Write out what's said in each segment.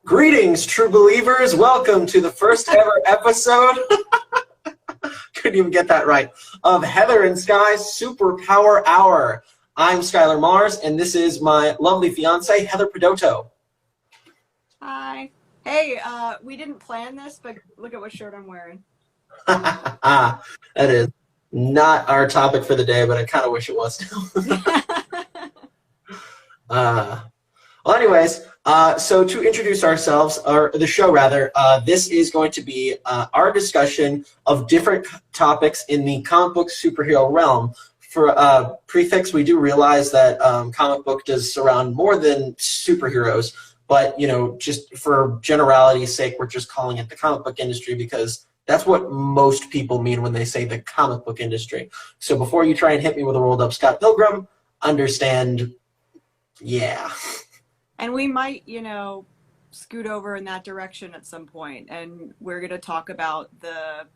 Greetings, true believers. Welcome to the first ever episode, couldn't even get that right, of Heather and Sky's Superpower Hour. I'm Skylar Mars, and this is my lovely fiance, Heather Pedoto. Hi. Hey, we didn't plan this, but look at what shirt I'm wearing. That is not our topic for the day, but I kind of wish it was. Well, anyways, so to introduce ourselves, or the show rather, this is going to be our discussion of different topics in the comic book superhero realm. For prefix, we do realize that comic book does surround more than superheroes, but, you know, just for generality's sake, we're just calling it the comic book industry because that's what most people mean when they say the comic book industry. So before you try and hit me with a rolled up Scott Pilgrim, understand, yeah. And we might, you know, scoot over in that direction at some point, and we're going to talk about the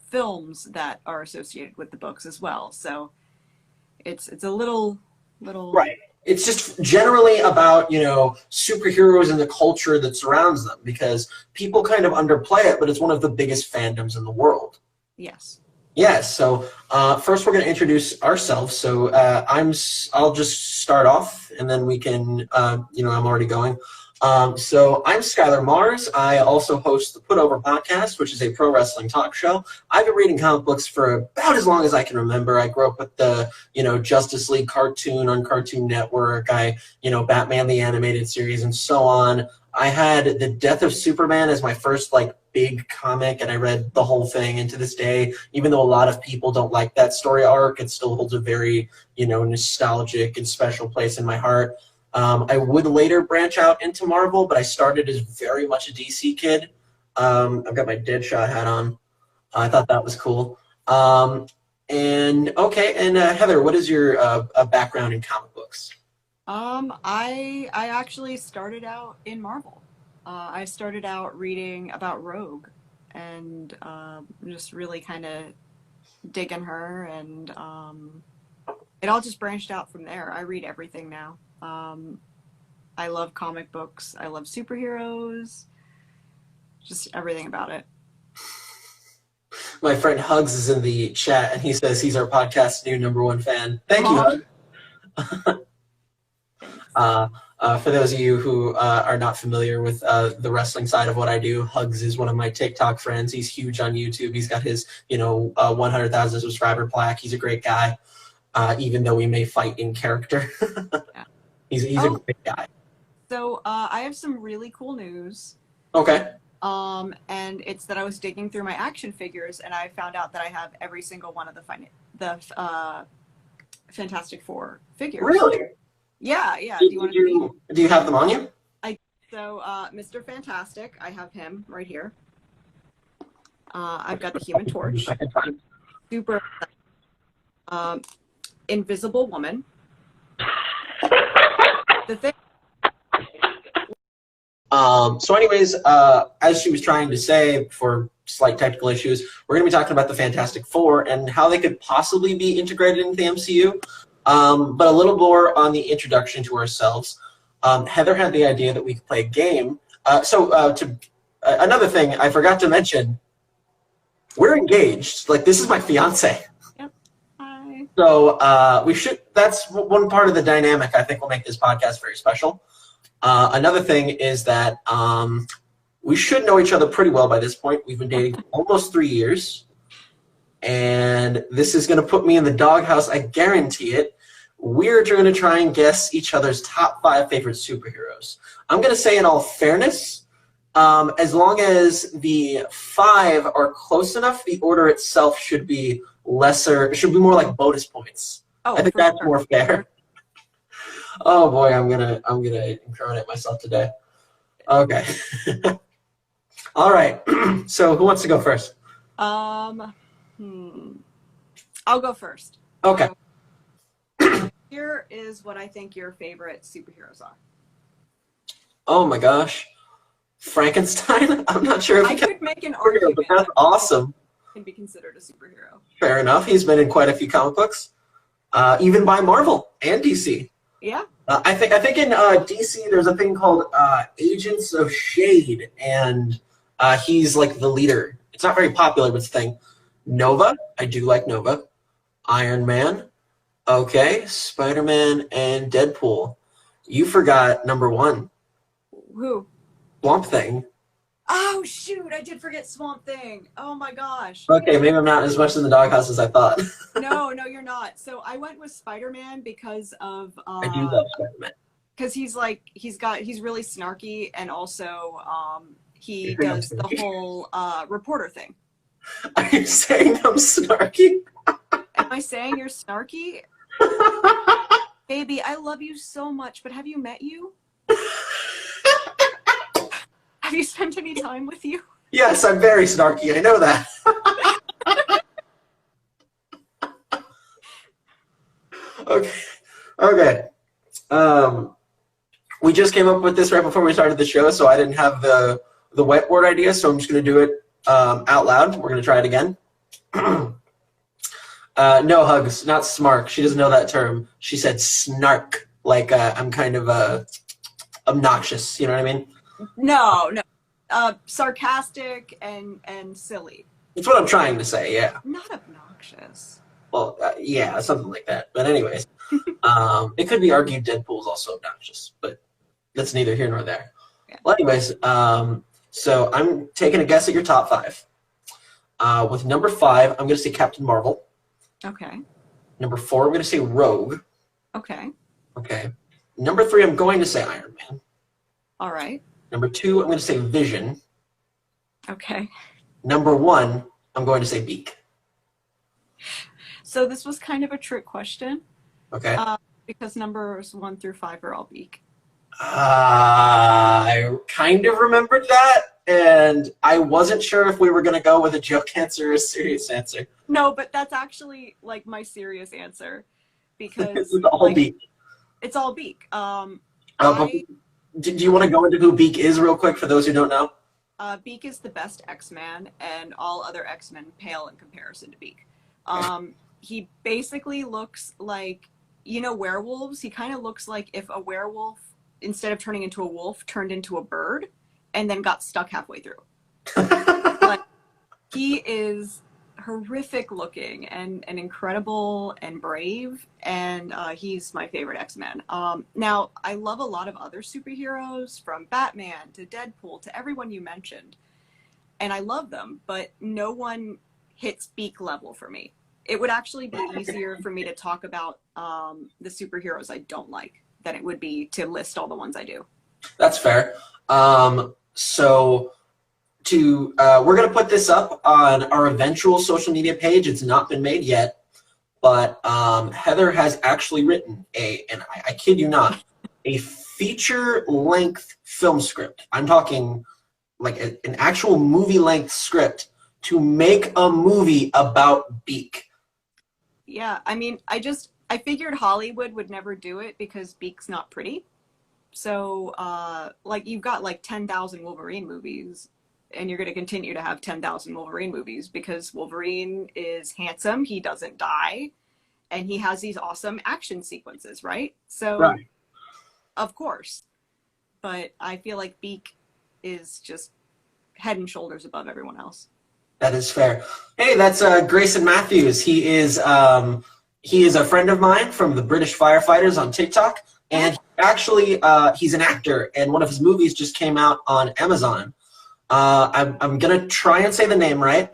films that are associated with the books as well. So it's a little right. It's just generally about, you know, superheroes and the culture that surrounds them, because people kind of underplay it, but it's one of the biggest fandoms in the world. Yes. Yes. So first, we're going to introduce ourselves. So I'll just start off, and then we can, you know, I'm already going. So I'm Skylar Mars. I also host the Put Over podcast, which is a pro wrestling talk show. I've been reading comic books for about as long as I can remember. I grew up with the, you know, Justice League cartoon on Cartoon Network. Batman the animated series and so on. I had The Death of Superman as my first, like, big comic, and I read the whole thing. And to this day, even though a lot of people don't like that story arc, it still holds a very, you know, nostalgic and special place in my heart. I would later branch out into Marvel, but I started as very much a DC kid. I've got my Deadshot hat on. I thought that was cool. Heather, what is your background in comic books? I actually started out in Marvel. I started out reading about Rogue, and just really kind of digging her, and it all just branched out from there. I read everything now. I love comic books. I love superheroes. Just everything about it. My friend Hugs is in the chat, and he says he's our podcast's new #1 fan. Thank you, Hug. For those of you who are not familiar with the wrestling side of what I do, Hugs is one of my TikTok friends. He's huge on YouTube. He's got his, 100,000 subscriber plaque. He's a great guy, even though we may fight in character. Yeah. He's a great guy. So I have some really cool news. Okay. And it's that I was digging through my action figures, and I found out that I have every single one of the Fantastic Four figures. Really? Yeah. Do you have them on you? Mr. Fantastic, I have him right here. I've got the Human Torch. Super. Invisible Woman. The thing. So anyways, as she was trying to say, for slight technical issues, we're going to be talking about the Fantastic Four and how they could possibly be integrated into the MCU. But a little more on the introduction to ourselves. Heather had the idea that we could play a game. Another thing I forgot to mention, we're engaged. Like, this is my fiance. Yep. Hi. So that's one part of the dynamic I think will make this podcast very special. Another thing is that we should know each other pretty well by this point. We've been dating for almost 3 years. And this is going to put me in the doghouse, I guarantee it. We're going to try and guess each other's top 5 favorite superheroes. I'm going to say, in all fairness, as long as the 5 are close enough, the order itself should be lesser. It should be more like bonus points. I think that's more fair. Oh boy, I'm gonna incriminate myself today. Okay. All right. So who wants to go first? I'll go first. Okay. Here is what I think your favorite superheroes are. Oh my gosh. Frankenstein? I'm not sure if I could make an argument, but that's awesome. Can be considered a superhero. Fair enough. He's been in quite a few comic books, even by Marvel and DC. Yeah. I think in DC there's a thing called Agents of Shade, and he's like the leader. It's not very popular, but it's a thing. Nova, I do like Nova. Iron Man, okay. Spider-Man and Deadpool. You forgot number one, Who? Swamp Thing. Oh shoot! I did forget Swamp Thing. Oh my gosh. Okay, maybe I'm not as much in the doghouse as I thought. No, no, you're not. So I went with Spider-Man because of I do love Spider-Man. because he's really snarky, and also he You think I'm does the snarky? whole reporter thing. Are you saying I'm snarky? Am I saying you're snarky? Baby, I love you so much, but have you met you? Have you spent any time with you? Yes, I'm very snarky. I know that. Okay. Okay. We just came up with this right before we started the show, so I didn't have the whiteboard idea, so I'm just going to do it out loud. We're going to try it again. No hugs, not smark. She doesn't know that term. She said snark, like I'm kind of obnoxious. You know what I mean? No, no. Sarcastic and silly. That's what I'm trying to say, yeah. Not obnoxious. Well, yeah, something like that. But anyways, it could be argued Deadpool's also obnoxious, but that's neither here nor there. Yeah. Well, anyways, so I'm taking a guess at your top five. With number 5, I'm going to say Captain Marvel. Okay. Number 4, I'm going to say Rogue. Okay. Okay. Number 3, I'm going to say Iron Man. All right. Number 2, I'm going to say Vision. Okay. Number 1, I'm going to say Beak. So this was kind of a trick question Okay. because numbers 1 through 5 are all Beak. I kind of remembered that, and I wasn't sure if we were going to go with a joke answer or a serious answer. No, but that's actually like my serious answer because It's all like, Beak. it's all Beak. But do you want to go into who Beak is real quick for those who don't know? Beak is the best X-Man, and all other X-Men pale in comparison to Beak. He basically looks like, you know, werewolves. He kind of looks like if a werewolf, instead of turning into a wolf, turned into a bird and then got stuck halfway through. Like, he is horrific looking and incredible and brave, and he's my favorite X-Men. Now, I love a lot of other superheroes, from Batman to Deadpool to everyone you mentioned, and I love them, but no one hits Beak level for me. It would actually be easier for me to talk about the superheroes I don't like than it would be to list all the ones I do. That's fair. So we're going to put this up on our eventual social media page. It's not been made yet, but Heather has actually written and I kid you not, a feature-length film script. I'm talking like an actual movie-length script to make a movie about Beak. Yeah, I mean, I figured Hollywood would never do it because Beak's not pretty. So, like, you've got like 10,000 Wolverine movies, and you're going to continue to have 10,000 Wolverine movies because Wolverine is handsome, he doesn't die, and he has these awesome action sequences, right? So, Right. Of course. But I feel like Beak is just head and shoulders above everyone else. That is fair. Hey, that's Grayson Matthews. He is a friend of mine from the British Firefighters on TikTok, and actually he's an actor, and one of his movies just came out on Amazon. I'm gonna try and say the name right.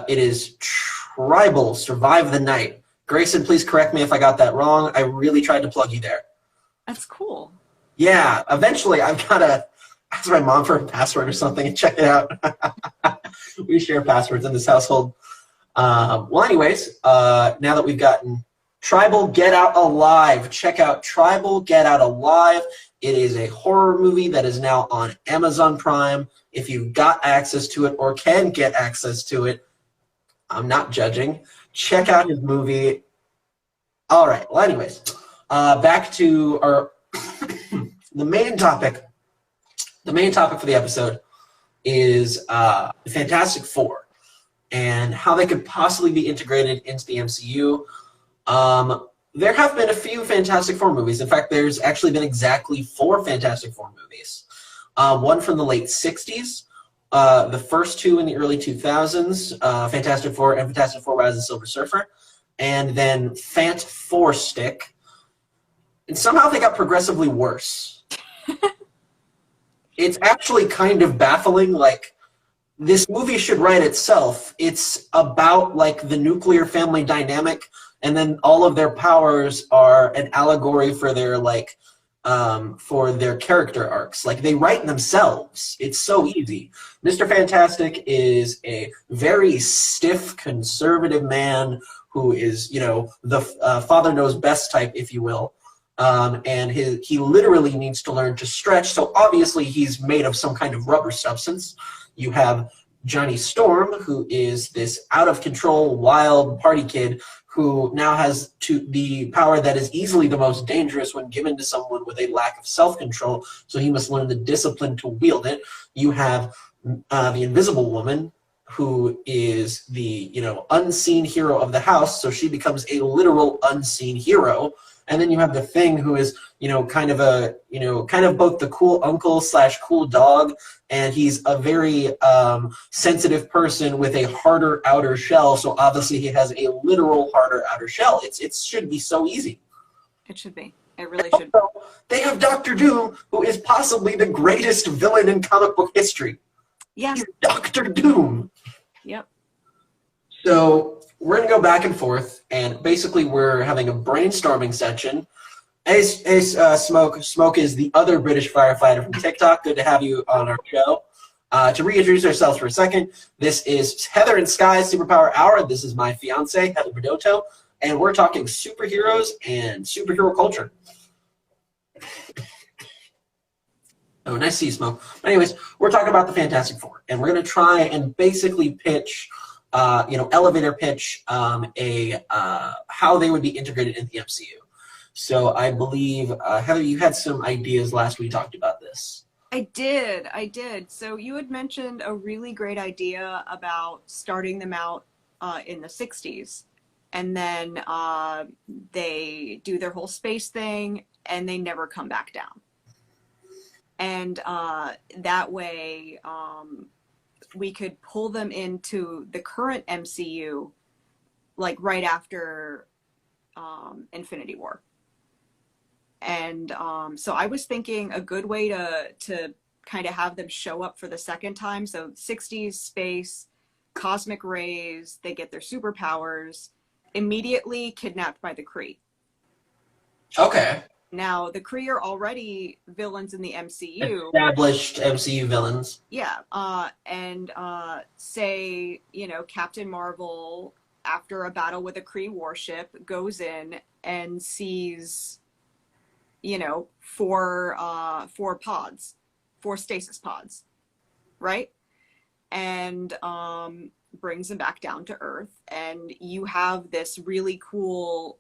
It is Tribal Survive the Night. Grayson, please correct me if I got that wrong. I really tried to plug you there. That's cool. Yeah, eventually I've got to ask my mom for a password or something and check it out. We share passwords in this household. Well, anyways, now that we've gotten Tribal Get Out Alive, check out Tribal Get Out Alive. It is a horror movie that is now on Amazon Prime. If you've got access to it or can get access to it, I'm not judging. Check out his movie. All right. Well, anyways, back to our the main topic. The main topic for the episode is the Fantastic Four and how they could possibly be integrated into the MCU. There have been a few Fantastic Four movies. In fact, there's actually been exactly 4 Fantastic Four movies. One from the late 60s, the first 2 in the early 2000s, Fantastic Four and Fantastic Four Rise of the Silver Surfer, and then Fant Four Stick. And somehow they got progressively worse. It's actually kind of baffling. Like, this movie should write itself. It's about, like, the nuclear family dynamic, and then all of their powers are an allegory for their, like, for their character arcs. Like, they write themselves. It's so easy. Mr. Fantastic is a very stiff, conservative man who is, you know, the father knows best type, if you will. And he literally needs to learn to stretch, so obviously he's made of some kind of rubber substance. You have Johnny Storm, who is this out-of-control, wild party kid who now has the power that is easily the most dangerous when given to someone with a lack of self-control, so he must learn the discipline to wield it. You have the Invisible Woman, who is the, you know, unseen hero of the house, so she becomes a literal unseen hero. And then you have the Thing, who is, you know, kind of both the cool uncle / cool dog, and he's a very sensitive person with a harder outer shell. So obviously he has a literal harder outer shell. It should be so easy. It should be. It really should. They have Doctor Doom, who is possibly the greatest villain in comic book history. Yeah. He's Doctor Doom. Yep. So we're going to go back and forth, and basically we're having a brainstorming section. Smoke is the other British firefighter from TikTok. Good to have you on our show. To reintroduce ourselves for a second, this is Heather and Sky's Superpower Hour. This is my fiance, Heather Pedoto, and we're talking superheroes and superhero culture. Oh, nice to see you, Smoke. Anyways, we're talking about the Fantastic Four, and we're going to try and basically pitch, elevator pitch how they would be integrated into the MCU. So I believe, Heather, you had some ideas last we talked about this. I did. So you had mentioned a really great idea about starting them out in the 60s, and then they do their whole space thing, and they never come back down. And that way, we could pull them into the current MCU, like right after Infinity War. And so I was thinking a good way to kind of have them show up for the second time. So 60s space, cosmic rays, they get their superpowers, immediately kidnapped by the Kree. Okay. Now, the Kree are already villains in the MCU. Established MCU villains. Yeah. And say, Captain Marvel, after a battle with a Kree warship, goes in and sees, 4 stasis pods, right? And brings them back down to Earth. And you have this really cool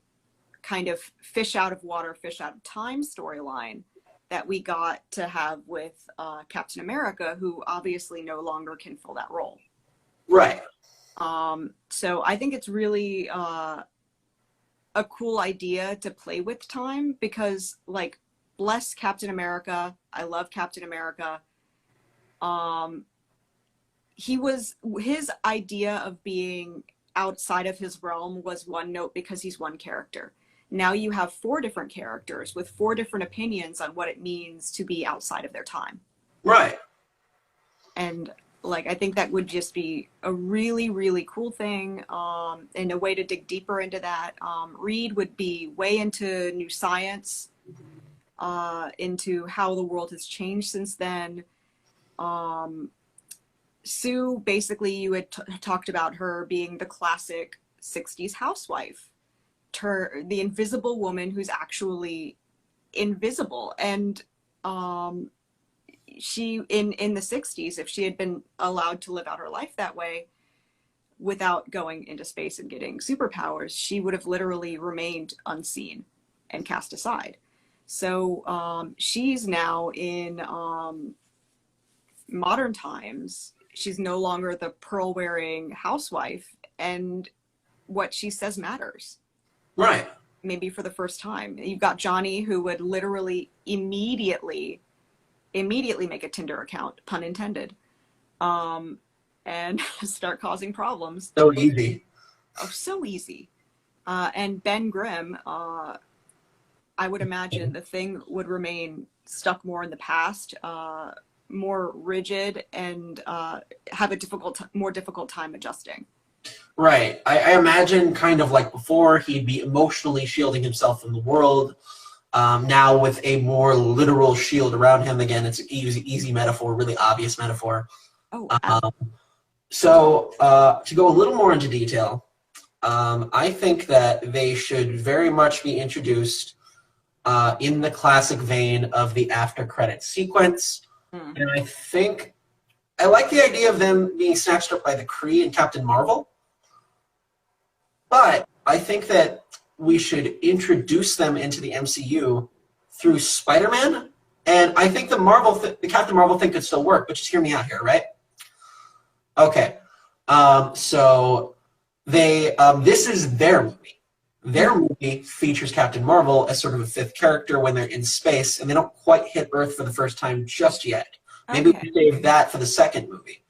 kind of fish out of water, fish out of time storyline that we got to have with Captain America, who obviously no longer can fill that role. Right. So I think it's really a cool idea to play with time, because, like, bless Captain America. I love Captain America. His idea of being outside of his realm was one note because he's one character. Now you have 4 different characters with 4 different opinions on what it means to be outside of their time. Right. And, like, I think that would just be a really, really cool thing, and a way to dig deeper into that. Reed would be way into new science, into how the world has changed since then. Sue, basically, you had talked about her being the classic 60s housewife. The invisible woman who's actually invisible. And she, in the 60s, if she had been allowed to live out her life that way without going into space and getting superpowers, she would have literally remained unseen and cast aside. So she's now in modern times. She's no longer the pearl-wearing housewife, and what she says matters. Right. maybe for the first time. You've got Johnny, who would literally immediately make a Tinder account, pun intended, and start causing problems. So easy. Oh, so easy. And Ben Grimm, I would imagine the Thing would remain stuck more in the past, more rigid, and have a more difficult time adjusting. Right. I imagine kind of like before, he'd be emotionally shielding himself from the world. Now with a more literal shield around him, again, it's an easy metaphor, really obvious metaphor. Oh, so to go a little more into detail, I think that they should very much be introduced in the classic vein of the after credits sequence. And I like the idea of them being snatched up by the Kree and Captain Marvel. But I think that we should introduce them into the MCU through Spider-Man. And I think the Captain Marvel thing could still work, but just hear me out here, right? Okay. So this is their movie. Their movie features Captain Marvel as sort of a fifth character when they're in space, and they don't quite hit Earth for the first time just yet. Maybe we save that for the second movie.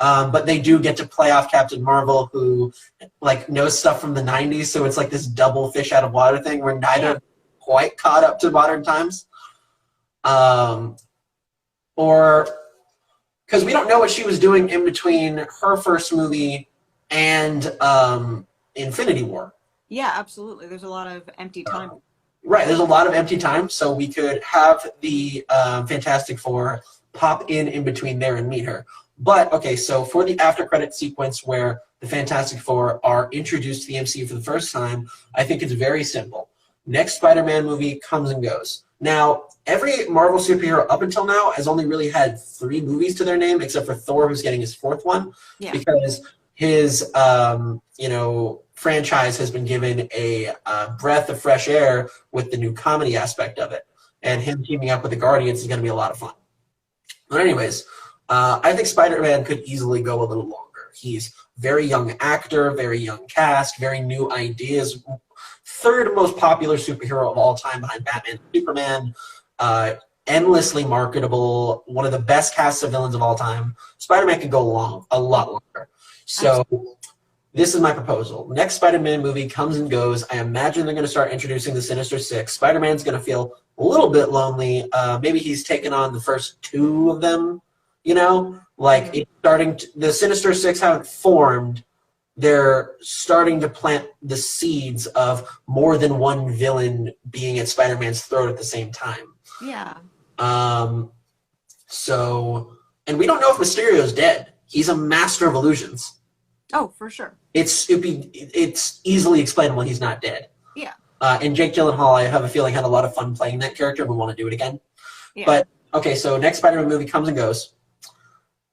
But they do get to play off Captain Marvel, who like knows stuff from the 90s, so it's like this double fish out of water thing where neither quite caught up to modern times. Or because we don't know what she was doing in between her first movie and Infinity War. Yeah, absolutely. There's a lot of empty time. Right, there's a lot of empty time, so we could have the Fantastic Four pop in between there and meet her. But, okay, so for the after credit sequence where the Fantastic Four are introduced to the MCU for the first time, I think it's very simple. Next Spider-Man movie comes and goes. Now, every Marvel superhero up until now has only really had 3 movies to their name, except for Thor, who's getting his 4th one, because his, franchise has been given a breath of fresh air with the new comedy aspect of it. And him teaming up with the Guardians is going to be a lot of fun. But anyways, I think Spider-Man could easily go a little longer. He's very young actor, very young cast, very new ideas. 3rd most popular superhero of all time behind Batman and Superman. Endlessly marketable. One of the best casts of villains of all time. Spider-Man could go a lot longer. So this is my proposal. Next Spider-Man movie comes and goes. I imagine they're going to start introducing the Sinister Six. Spider-Man's going to feel a little bit lonely. Maybe he's taken on the first 2 of them. The Sinister Six haven't formed. They're starting to plant the seeds of more than one villain being at Spider-Man's throat at the same time. Yeah. And we don't know if Mysterio's dead. He's a master of illusions. Oh, for sure. It's easily explainable he's not dead. Yeah. And Jake Gyllenhaal, I have a feeling, had a lot of fun playing that character. We want to do it again. Yeah. But, okay, so next Spider-Man movie comes and goes.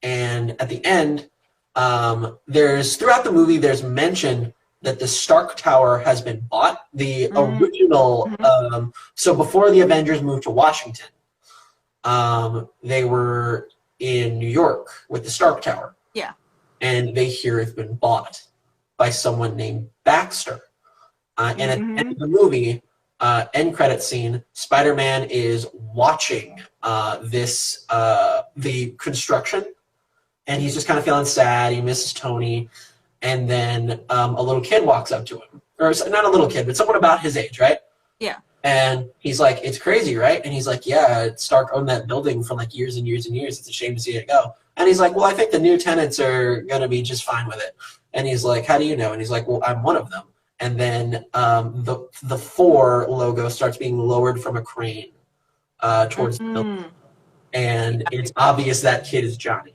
And at the end, throughout the movie, there's mention that the Stark Tower has been bought. The original, so before the Avengers moved to Washington, they were in New York with the Stark Tower. Yeah. And they hear it's been bought by someone named Baxter. And at the end of the movie, end credit scene, Spider-Man is watching the construction, and he's just kind of feeling sad. He misses Tony, and then a little kid walks up to him, or not a little kid, but someone about his age, right? Yeah. And he's like, "It's crazy, right?" And he's like, "Yeah, Stark owned that building for like years and years and years. It's a shame to see it go." And he's like, "Well, I think the new tenants are going to be just fine with it." And he's like, "How do you know?" And he's like, "Well, I'm one of them." And then the 4 logo starts being lowered from a crane towards the building. And it's obvious that kid is Johnny.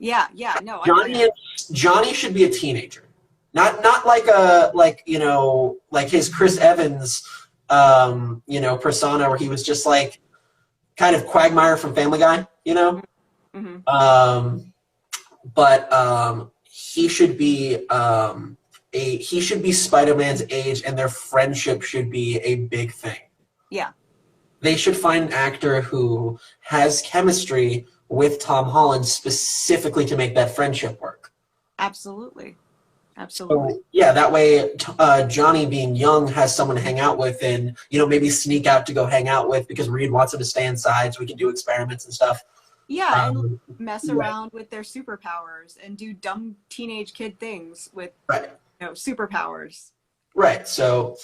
Yeah, no. Johnny should be a teenager. Not like his Chris Evans persona where he was just like kind of Quagmire from Family Guy, But he should be Spider-Man's age, and their friendship should be a big thing. Yeah. They should find an actor who has chemistry with Tom Holland specifically to make that friendship work. Absolutely. Absolutely. So, yeah, that way Johnny being young has someone to hang out with and, maybe sneak out to go hang out with because Reed wants him to stay inside so we can do experiments and stuff. Yeah, and mess Right. around with their superpowers and do dumb teenage kid things with Right. superpowers. Right. So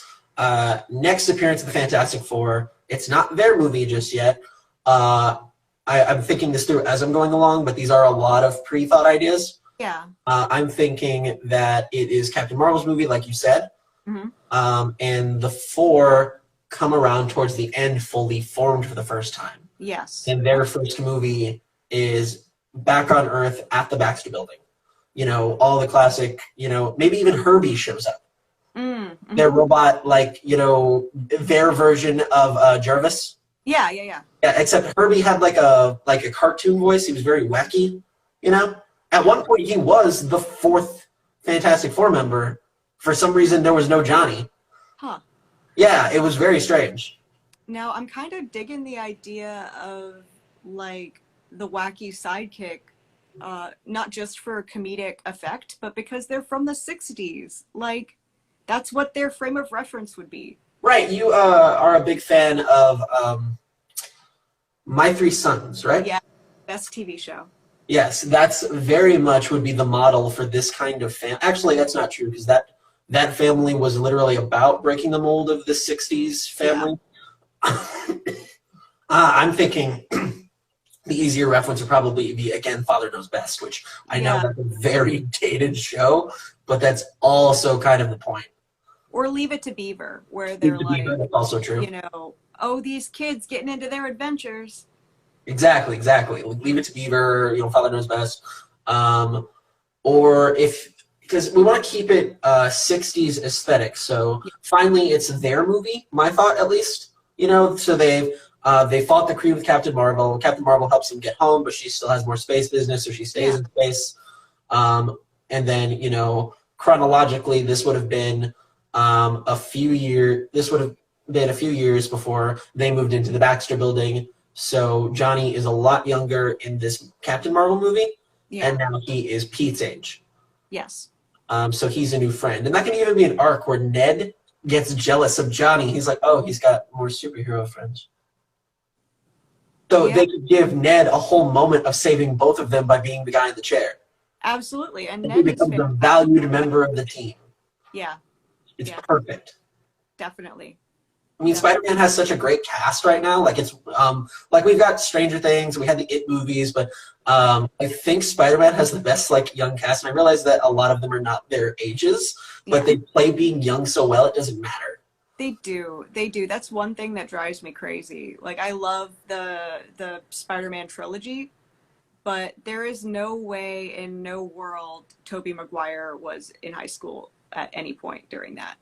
next appearance of the Fantastic Four, it's not their movie just yet. I'm thinking this through as I'm going along, but these are a lot of pre-thought ideas. Yeah. I'm thinking that it is Captain Marvel's movie, like you said. Mm-hmm. And the four come around towards the end fully formed for the first time. Yes. And their first movie is back on Earth at the Baxter Building. All the classic, maybe even Herbie shows up. Mm-hmm. Their robot, their version of Jarvis. Yeah. Yeah, except Herbie had like a cartoon voice. He was very wacky, At one point, he was the fourth Fantastic Four member. For some reason, there was no Johnny. Huh. Yeah, it was very strange. Now, I'm kind of digging the idea of, the wacky sidekick, not just for comedic effect, but because they're from the 60s. That's what their frame of reference would be. Right, you are a big fan of My Three Sons, right? Yeah, best TV show. Yes, that's very much would be the model for this kind of family. Actually, that's not true because that family was literally about breaking the mold of the 60s family. Yeah. I'm thinking the easier reference would probably be, again, Father Knows Best, which I know that's a very dated show, but that's also kind of the point. Or Leave It to Beaver, where they're Beaver, that's also true. These kids getting into their adventures. Exactly. Leave It to Beaver, Father Knows Best. Or because we want to keep it 60s aesthetic, so finally it's their movie, my thought at least. So they fought the Kree with Captain Marvel. Captain Marvel helps them get home, but she still has more space business, so she stays in space. And then, chronologically, this would have been a few years before they moved into the Baxter Building. So Johnny is a lot younger in this Captain Marvel movie, and now he is Pete's age. Yes. So he's a new friend. And that can even be an arc where Ned gets jealous of Johnny. He's like, oh, he's got more superhero friends. So they could give Ned a whole moment of saving both of them by being the guy in the chair. Absolutely. And he becomes a valued member of the team. Yeah. It's perfect. Definitely. I mean, Spider-Man has such a great cast right now. It's we've got Stranger Things, we had the It movies, but I think Spider-Man has the best young cast. And I realize that a lot of them are not their ages, but they play being young so well it doesn't matter. They do. That's one thing that drives me crazy. I love the Spider-Man trilogy, but there is no way in no world Tobey Maguire was in high school at any point during that.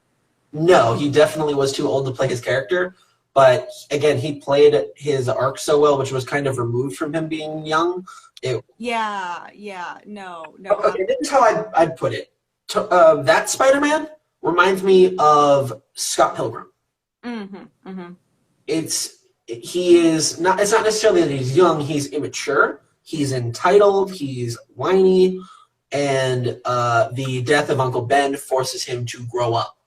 No, he definitely was too old to play his character. But again, he played his arc so well, which was kind of removed from him being young. No. Okay, this is how I'd put it. That Spider-Man reminds me of Scott Pilgrim. Mm-hmm. Mm-hmm. It's not necessarily that he's young, he's immature, he's entitled, he's whiny, and the death of Uncle Ben forces him to grow up.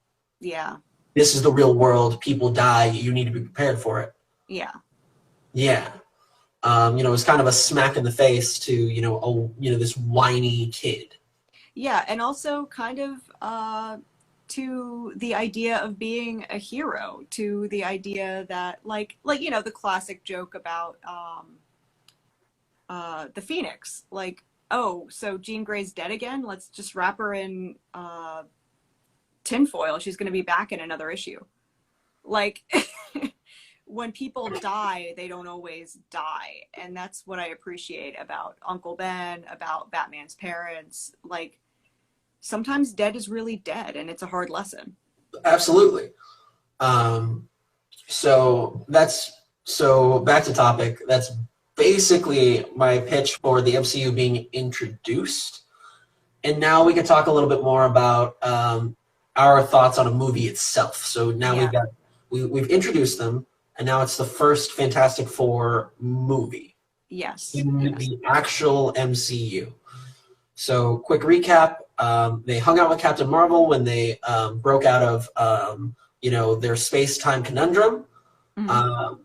Yeah. This is the real world. People die. You need to be prepared for it. Yeah. Yeah. It's kind of a smack in the face to, this whiny kid. Yeah. And also kind of to the idea of being a hero, to the idea that the classic joke about the Phoenix. Oh, so Jean Grey's dead again? Let's just wrap her in tinfoil. She's going to be back in another issue. When people die, they don't always die. And that's what I appreciate about Uncle Ben, about Batman's parents. Sometimes dead is really dead, and it's a hard lesson. Absolutely. So back to topic. That's basically my pitch for the MCU being introduced. And now we can talk a little bit more about our thoughts on a movie itself. So now we've introduced them, and now it's the first Fantastic Four movie. Yes. In the actual MCU. So quick recap, they hung out with Captain Marvel when they broke out of their space-time conundrum. Mhm.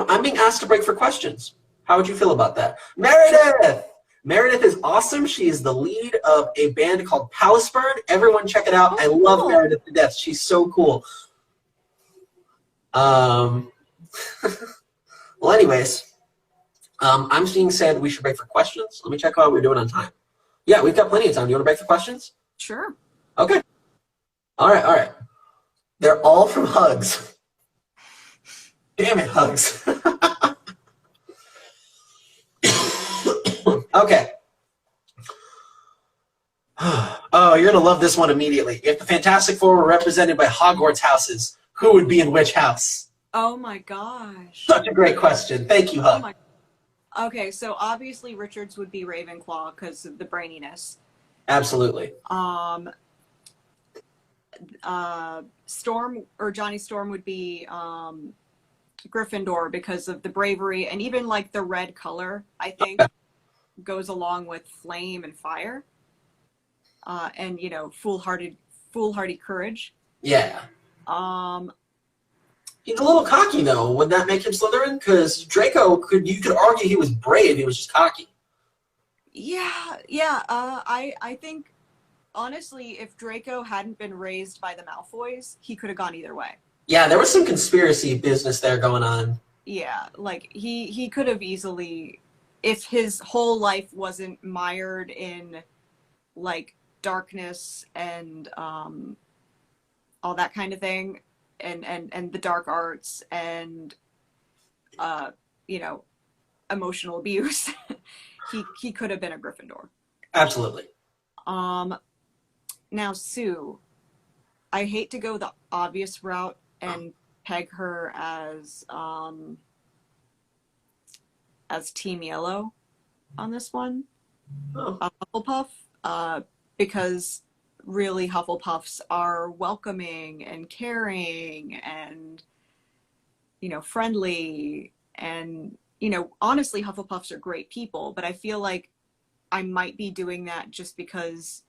I'm being asked to break for questions. How would you feel about that? Meredith! Meredith is awesome. She is the lead of a band called Palisburn. Everyone check it out. Oh, I love cool. Meredith to death. She's so cool. Well, anyways, I'm being said we should break for questions. Let me check how we're doing on time. Yeah, we've got plenty of time. Do you want to break for questions? Sure. Okay. All right. They're all from Hugs. Damn it, Hugs. Okay. Oh, you're going to love this one immediately. If the Fantastic Four were represented by Hogwarts houses, who would be in which house? Oh my gosh. Such a great question. Thank you, Hug. Okay, so obviously Richards would be Ravenclaw because of the braininess. Absolutely. Storm or Johnny Storm would be Gryffindor because of the bravery, and even like the red color, I think, goes along with flame and fire, and foolhardy courage. Yeah. He's a little cocky though. Would that make him Slytherin? Because Draco you could argue he was brave. He was just cocky. Yeah. I think honestly, if Draco hadn't been raised by the Malfoys, he could have gone either way. Yeah, there was some conspiracy business there going on. Yeah, like he could have easily, if his whole life wasn't mired in like darkness and all that kind of thing, and the dark arts and emotional abuse, he could have been a Gryffindor. Absolutely. Now Sue, I hate to go the obvious route and peg her as Team Yellow on this one, Hufflepuff, because really Hufflepuffs are welcoming and caring and friendly, and honestly Hufflepuffs are great people, but I feel like I might be doing that just because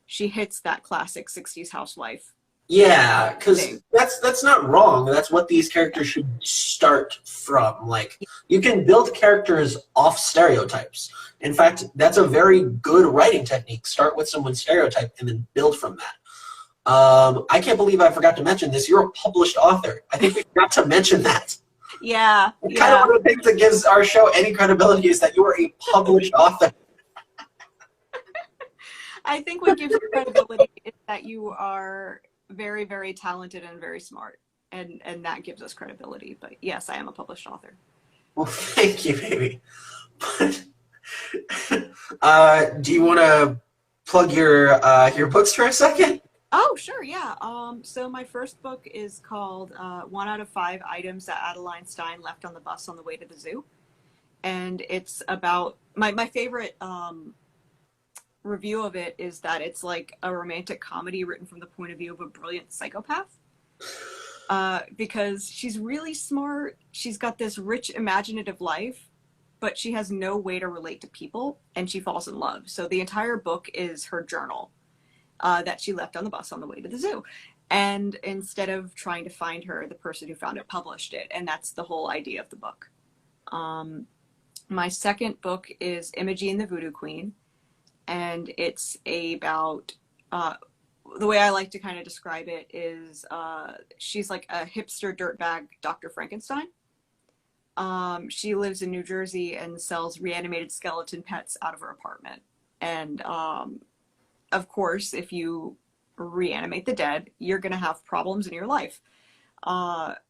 she hits that classic 60s housewife. Yeah, because that's not wrong. That's what these characters should start from. Like, you can build characters off stereotypes. In fact, that's a very good writing technique. Start with someone's stereotype and then build from that. I can't believe I forgot to mention this. You're a published author. I think we forgot to mention that. Yeah. Kind of one of the things that gives our show any credibility is that you are a published author. I think what gives you credibility is that you are very, very talented and very smart, and that gives us credibility. But yes, I am a published author. Well, thank you, baby. But, do you want to plug your books for a second? Oh, sure, yeah. So my first book is called 1 out of 5 Items that Adeline Stein Left on the Bus on the Way to the Zoo, and it's about my favorite review of it is that it's like a romantic comedy written from the point of view of a brilliant psychopath, because she's really smart, she's got this rich imaginative life, but she has no way to relate to people, and she falls in love. So the entire book is her journal that she left on the bus on the way to the zoo, and instead of trying to find her, the person who found it published it, and that's the whole idea of the book. My second book is Imogene the Voodoo Queen, and it's about, the way I like to kind of describe it is she's like a hipster dirtbag Dr. Frankenstein. She lives in New Jersey and sells reanimated skeleton pets out of her apartment. And of course, if you reanimate the dead, you're going to have problems in your life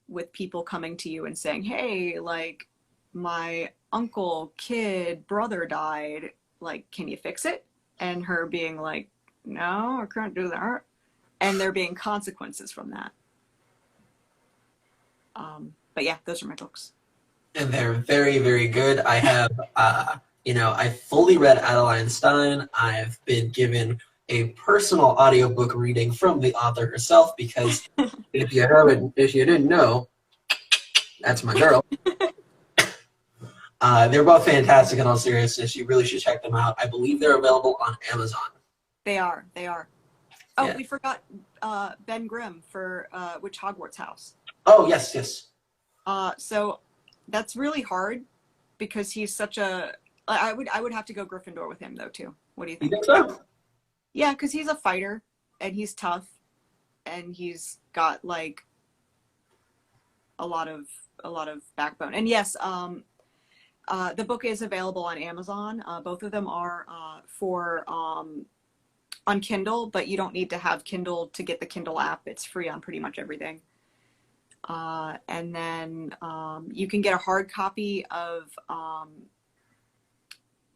with people coming to you and saying, hey, like, my uncle, kid, brother died. Like, can you fix it? And her being like, no, I can't do that. And there being consequences from that. But yeah, those are my books. And they're very, very good. I have, I fully read Adeline Stein. I've been given a personal audiobook reading from the author herself because if you didn't know, that's my girl. They're both fantastic in all seriousness. You really should check them out. I believe they're available on Amazon. They are. They are. Oh, Yeah. we forgot Ben Grimm for Witch Hogwarts House. Oh, yes, yes. So that's really hard because he's such a. I would have to go Gryffindor with him though too. What do you You think? think so? Yeah, because he's a fighter and he's tough and he's got like a lot of backbone. And yes, the book is available on Amazon. Both of them are for on Kindle, but you don't need to have Kindle to get the Kindle app. It's free on pretty much everything. And then you can get a hard copy of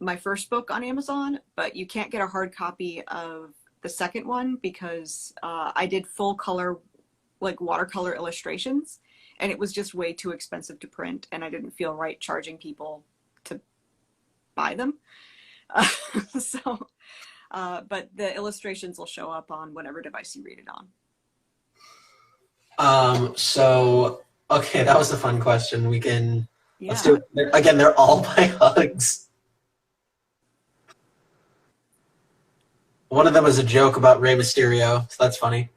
my first book on Amazon, but you can't get a hard copy of the second one because I did full color, like watercolor illustrations, and it was just way too expensive to print, and I didn't feel right charging people to buy them. So, but the illustrations will show up on whatever device you read it on. So, okay, that was a fun question. Yeah. Let's do it. Again, they're all by Hugs. One of them is a joke about Rey Mysterio, so that's funny.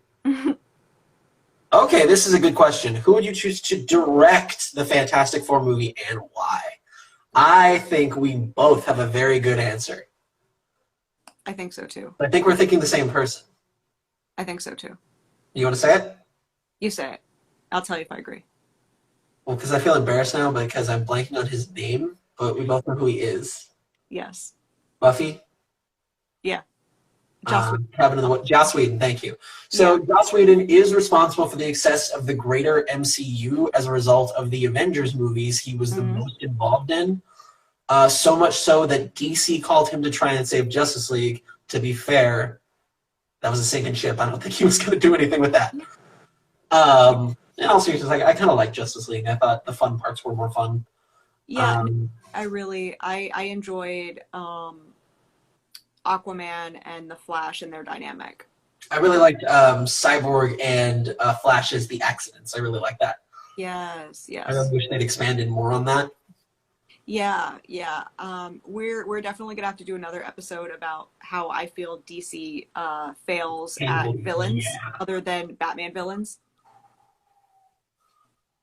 Okay, this is a good question. Who would you choose to direct the Fantastic Four movie and why? I think we both have a very good answer. I think so too. I think we're thinking the same person. I think so too. You want to say it? You say it. I'll tell you if I agree. Well, because I feel embarrassed now because I'm blanking on his name, but we both know who he is. Yes. Buffy? Yeah. Joss Whedon, thank you. So Joss Whedon is responsible for the success of the greater MCU as a result of the Avengers movies he was the most involved in. So much so that DC called him to try and save Justice League. To be fair, that was a sinking ship. I don't think he was going to do anything with that. In all seriousness, I kind of like Justice League. I thought the fun parts were more fun. Yeah, I enjoyed Aquaman and the Flash and their dynamic. I really liked Cyborg and Flash's The Accidents. I really like that. Yes. I really wish they'd expanded more on that. Yeah. We're definitely gonna have to do another episode about how I feel DC fails at villains other than Batman villains.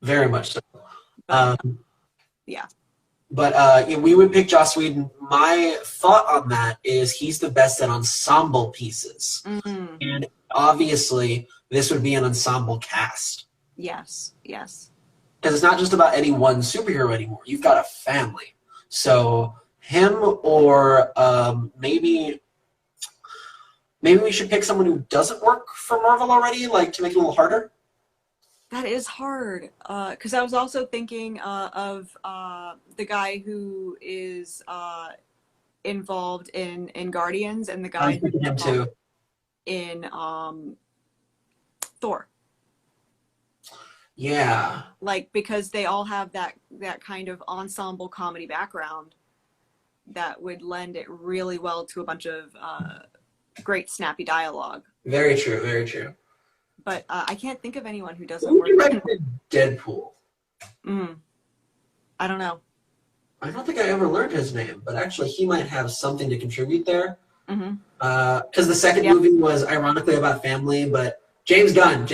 Very much so. Yeah. But we would pick Joss Whedon. My thought on that is he's the best at ensemble pieces. Mm-hmm. And obviously, this would be an ensemble cast. Yes. Because it's not just about any one superhero anymore. You've got a family. So him or maybe we should pick someone who doesn't work for Marvel already, like to make it a little harder. That is hard, because I was also thinking of the guy who is involved in Guardians and the guy who's involved in Thor. Yeah. Like, because they all have that kind of ensemble comedy background that would lend it really well to a bunch of great snappy dialogue. Very true. But I can't think of anyone who doesn't Who work. directed Deadpool? I don't know. I don't think I ever learned his name, but actually he might have something to contribute there. Because the second movie was ironically about family, but James Gunn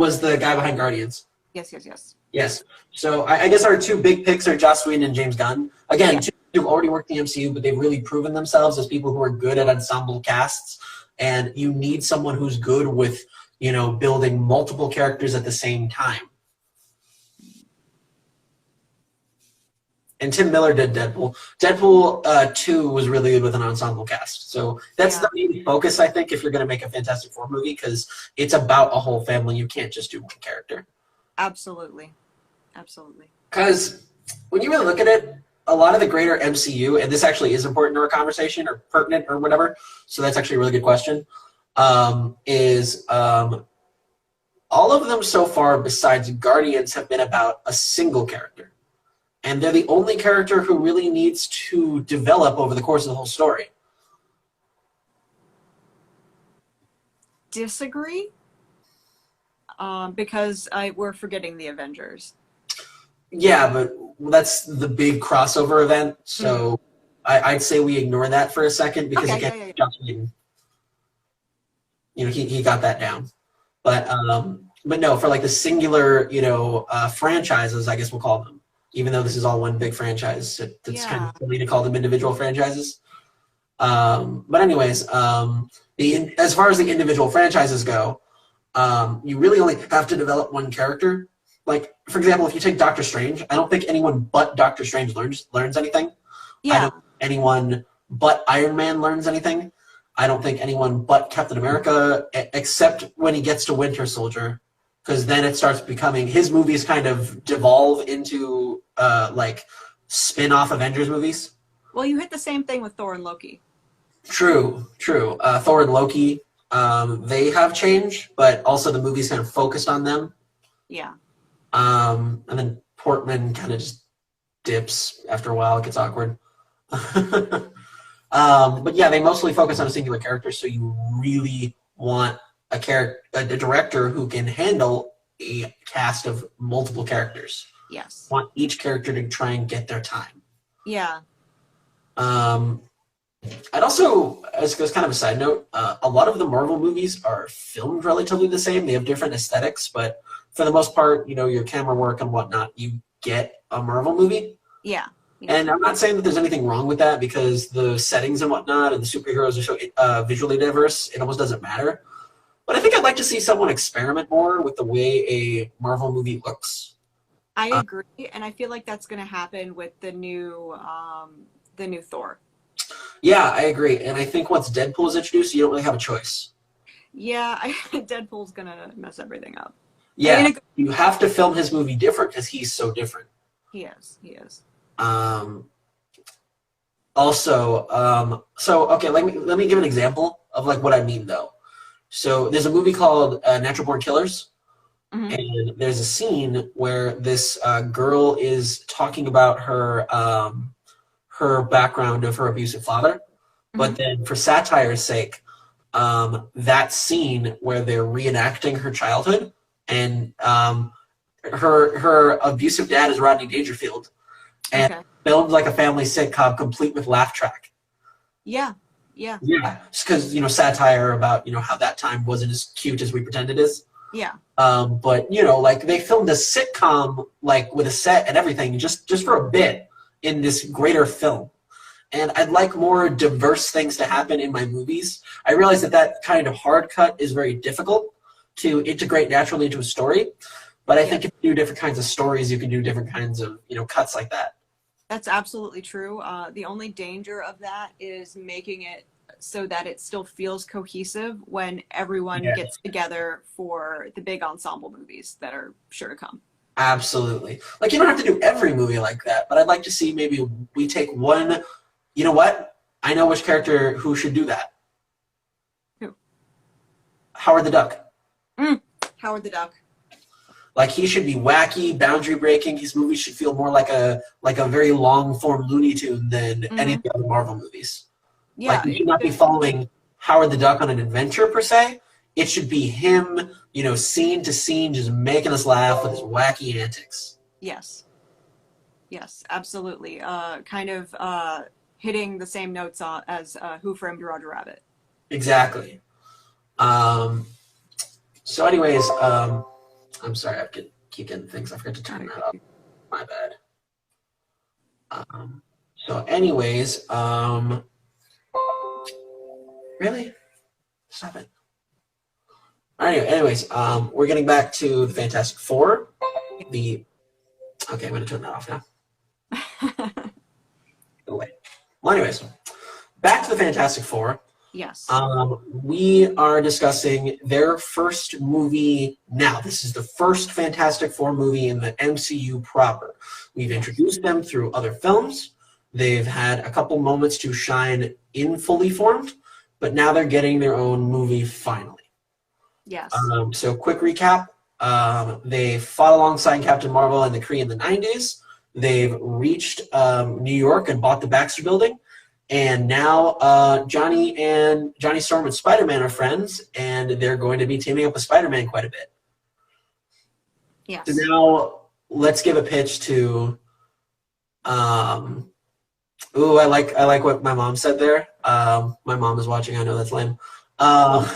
was the guy behind Guardians. Yes. So I guess our two big picks are Joss Whedon and James Gunn. Again, two who've already worked in the MCU, but they've really proven themselves as people who are good at ensemble casts. And you need someone who's good with, building multiple characters at the same time. And Tim Miller did Deadpool. Deadpool 2 was really good with an ensemble cast. So that's the main focus, I think, if you're going to make a Fantastic Four movie, because it's about a whole family. You can't just do one character. Absolutely. Because when you really look at it, a lot of the greater MCU, and this actually is important to our conversation or pertinent or whatever, so that's actually a really good question, is all of them so far besides Guardians have been about a single character. And they're the only character who really needs to develop over the course of the whole story. Disagree? Because we're forgetting the Avengers. Yeah, but that's the big crossover event. So I'd say we ignore that for a second because Okay, again, yeah. Joss Whedon, he got that down. But no, for like the singular, franchises, I guess we'll call them. Even though this is all one big franchise, it's kind Yeah. of silly to call them individual franchises. But anyways, as far as the individual franchises go, you really only have to develop one character. Like, for example, if you take Doctor Strange, I don't think anyone but Doctor Strange learns anything. I Yeah. don't think anyone but Iron Man learns anything. I don't think anyone but Captain America, except when he gets to Winter Soldier, because then it starts becoming his movies kind of devolve into like spin-off Avengers movies. Well, you hit the same thing with Thor and Loki. True. Thor and Loki, they have changed, but also the movies kind of focused on them. Yeah. And then Portman kind of just dips after a while. It gets awkward. But yeah, they mostly focus on a singular character, so you really want a director who can handle a cast of multiple characters. Yes. Want each character to try and get their time. Yeah. I'd also, as kind of a side note, a lot of the Marvel movies are filmed relatively the same. They have different aesthetics, but for the most part, your camera work and whatnot, you get a Marvel movie. Yeah. And I'm not saying that there's anything wrong with that because the settings and whatnot and the superheroes are so visually diverse, it almost doesn't matter. But I think I'd like to see someone experiment more with the way a Marvel movie looks. I agree, and I feel like that's going to happen with the new Thor. Yeah, I agree. And I think once Deadpool is introduced, you don't really have a choice. Yeah, Deadpool's going to mess everything up. Yeah, you have to film his movie different because he's so different. He is. Okay, let me give an example of like what I mean though. So there's a movie called Natural Born Killers, Mm-hmm. and there's a scene where this girl is talking about her background of her abusive father, but then for satire's sake, that scene where they're reenacting her childhood and her abusive dad is Rodney Dangerfield, and filmed like a family sitcom complete with laugh track. Yeah, because satire about how that time wasn't as cute as we pretend it is. Yeah. But like they filmed a sitcom like with a set and everything just for a bit in this greater film. And I'd like more diverse things to happen in my movies. I realize that kind of hard cut is very difficult to integrate naturally into a story, but I think if you do different kinds of stories, you can do different kinds of cuts like that. That's absolutely true. The only danger of that is making it so that it still feels cohesive when everyone gets together for the big ensemble movies that are sure to come. Absolutely. Like, you don't have to do every movie like that, but I'd like to see maybe we take one. You know what? I know which character who should do that. Who? Howard the Duck. Howard the Duck. Like, he should be wacky, boundary breaking. His movies should feel more like a very long form Looney Tune than any of the other Marvel movies. Yeah, like, you should not be following Howard the Duck on an adventure per se. It should be him, scene to scene, just making us laugh with his wacky antics. Yes, absolutely. Kind of hitting the same notes as Who Framed Roger Rabbit. Exactly. So, anyways, I'm sorry, I keep getting things. I forgot to turn that up. My bad. So, anyways, really? Stop it. Anyways, we're getting back to the Fantastic Four. Okay, I'm going to turn that off now. Go away. Well, anyways, back to the Fantastic Four. Yes. We are discussing their first movie now. This is the first Fantastic Four movie in the MCU proper. We've introduced them through other films. They've had a couple moments to shine in Fully Formed, but now they're getting their own movie finally. Yes. So quick recap. They fought alongside Captain Marvel and the Kree in the 90s. They've reached New York and bought the Baxter Building. And now Johnny Storm and Spider-Man are friends, and they're going to be teaming up with Spider-Man quite a bit. Yes. So now let's give a pitch to the Ooh, I like what my mom said there. My mom is watching. I know that's lame. Um,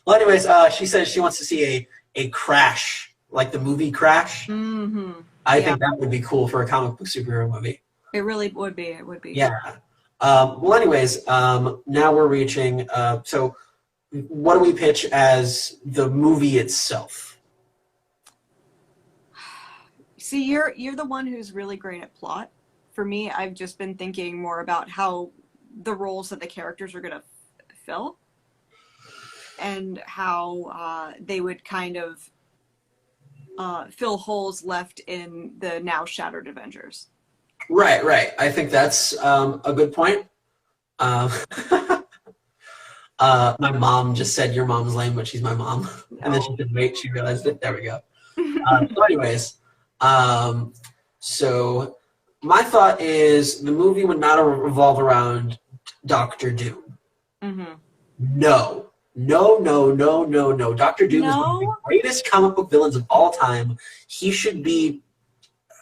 well, anyways, she says she wants to see a Crash, like the movie Crash. Mm-hmm. I Yeah, think that would be cool for a comic book superhero movie. it really would be. It would be. Yeah. Well, anyways, now we're reaching. So, what do we pitch as the movie itself? See, you're the one who's really great at plot. For me, I've just been thinking more about how the roles that the characters are gonna fill and how they would kind of fill holes left in the now shattered Avengers. Right, right. I think that's a good point. Uh, my mom just said your mom's lame, but she's my mom. And then she said, wait, she realized it. There we go. So anyways, so my thought is the movie would not revolve around Doctor Doom. Mm-hmm. No. No, no, no, no, no. Doctor Doom is one of the No? greatest comic book villains of all time. He should be,